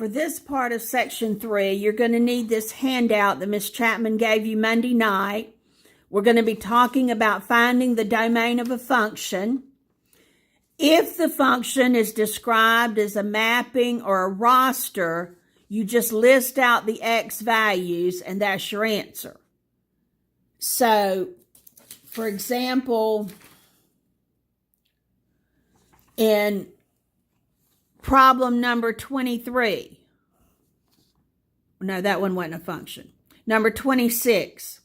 For this part of section 3, you're going to need this handout that Ms. Chapman gave you Monday night. We're going to be talking about finding the domain of a function. If the function is described as a mapping or a roster, you just list out the x values and that's your answer. So, for example, in problem number 23, no, that one wasn't a function. Number 26,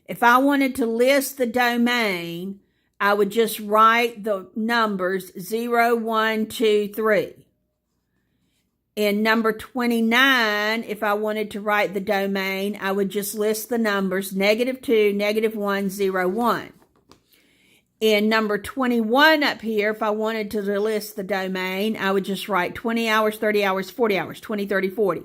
if I wanted to list the domain, I would just write the numbers 0, 1, 2, 3. In number 29, if I wanted to write the domain, I would just list the numbers -2, -1, 0, 1. In number 21 up here, if I wanted to list the domain, I would just write 20 hours, 30 hours, 40 hours, 20, 30, 40.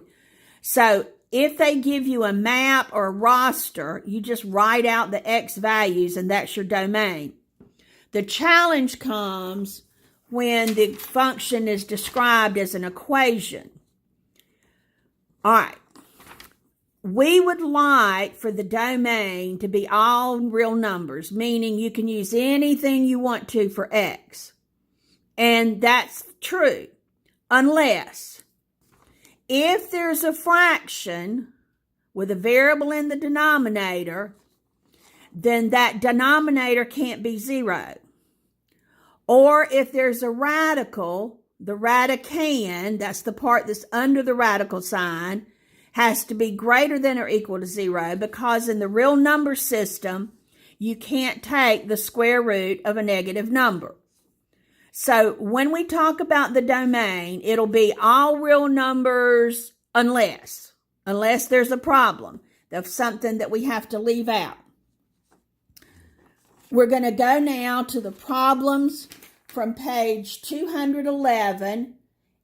So if they give you a map or a roster, you just write out the x values and that's your domain. The challenge comes when the function is described as an equation. All right. We would like for the domain to be all real numbers, meaning you can use anything you want to for x. And that's true, unless if there's a fraction with a variable in the denominator, then that denominator can't be 0. Or if there's a radical, the radicand, that's the part that's under the radical sign, has to be greater than or equal to 0, because in the real number system, you can't take the square root of a negative number. So when we talk about the domain, it'll be all real numbers unless there's a problem, there's something that we have to leave out. We're going to go now to the problems from page 211,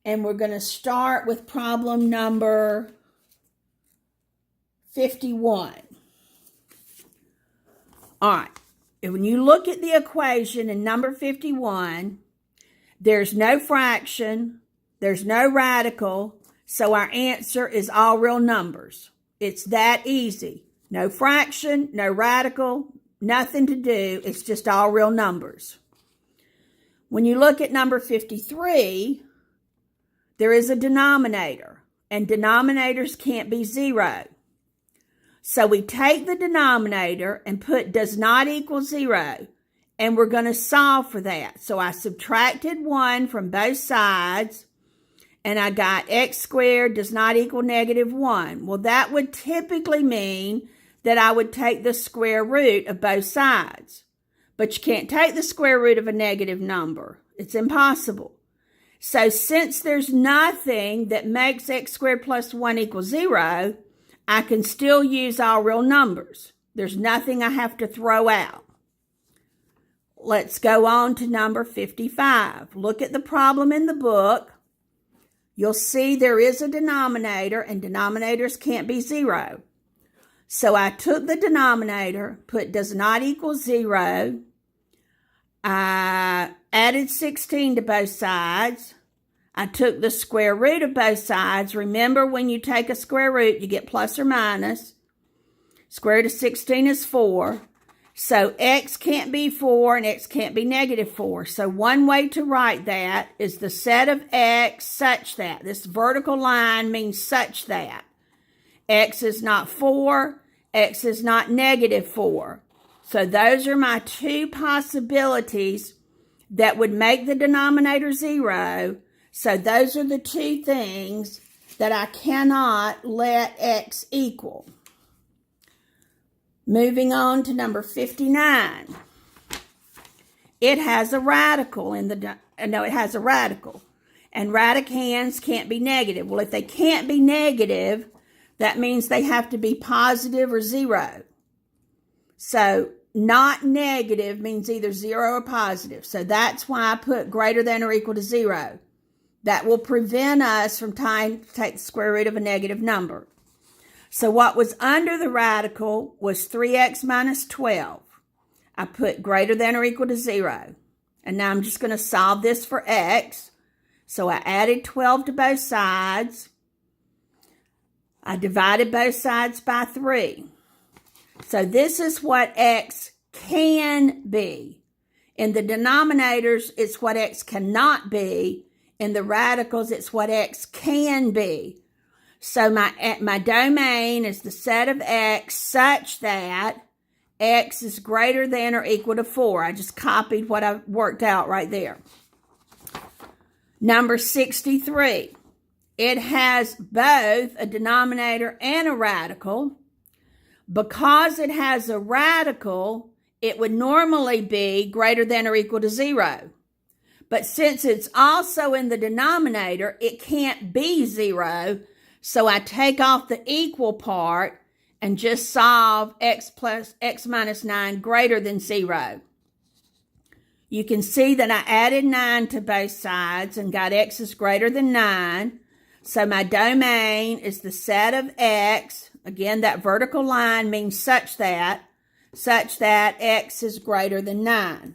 and we're going to start with problem number 51. All right. When you look at the equation in number 51, there's no fraction, there's no radical, so our answer is all real numbers. It's that easy. No fraction, no radical, nothing to do. It's just all real numbers. When you look at number 53, there is a denominator, and denominators can't be 0. So we take the denominator and put does not equal 0, and we're going to solve for that. So I subtracted 1 from both sides, and I got x squared does not equal -1. Well, that would typically mean that I would take the square root of both sides. But you can't take the square root of a negative number. It's impossible. So since there's nothing that makes x squared plus 1 equal 0, I can still use all real numbers. There's nothing I have to throw out. Let's go on to number 55. Look at the problem in the book. You'll see there is a denominator, and denominators can't be 0. So I took the denominator, put does not equal 0. I added 16 to both sides. I took the square root of both sides. Remember, when you take a square root, you get plus or minus. Square root of 16 is 4. So x can't be 4 and x can't be -4. So one way to write that is the set of x such that. This vertical line means such that. X is not 4. X is not -4. So those are my two possibilities that would make the denominator 0. So those are the two things that I cannot let x equal. Moving on to number 59. It has a radical in the, it has a radical. And radicands can't be negative. Well, if they can't be negative, that means they have to be positive or 0. So not negative means either 0 or positive. So that's why I put greater than or equal to 0. That will prevent us from trying to take the square root of a negative number. So what was under the radical was 3x minus 12. I put greater than or equal to 0. And now I'm just going to solve this for x. So I added 12 to both sides. I divided both sides by 3. So this is what x can be. In the denominators, it's what x cannot be. In the radicals, it's what x can be. So my domain is the set of x such that x is greater than or equal to 4. I just copied what I worked out right there. Number 63. It has both a denominator and a radical. Because it has a radical, it would normally be greater than or equal to 0. But since it's also in the denominator, it can't be 0. So I take off the equal part and just solve x minus 9 greater than 0. You can see that I added 9 to both sides and got x is greater than 9. So my domain is the set of x. Again, that vertical line means such that x is greater than 9.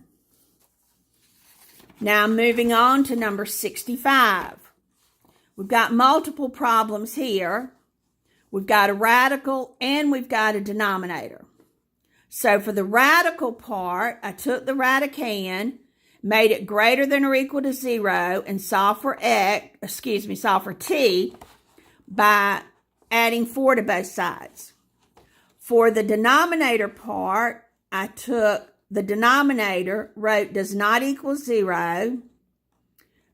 Now moving on to number 65. We've got multiple problems here. We've got a radical and we've got a denominator. So for the radical part, I took the radicand, made it greater than or equal to 0, and solved for t by adding 4 to both sides. For the denominator part, I took the denominator, wrote does not equal 0,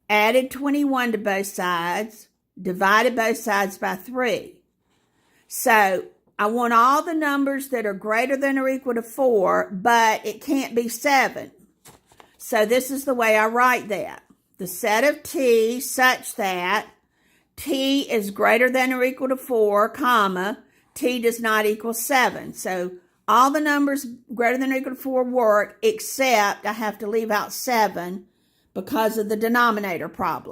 added 21 to both sides, divided both sides by 3. So I want all the numbers that are greater than or equal to 4, but it can't be 7. So this is the way I write that. The set of t such that t is greater than or equal to 4, comma, t does not equal 7. So all the numbers greater than or equal to 4 work, except I have to leave out 7 because of the denominator problem.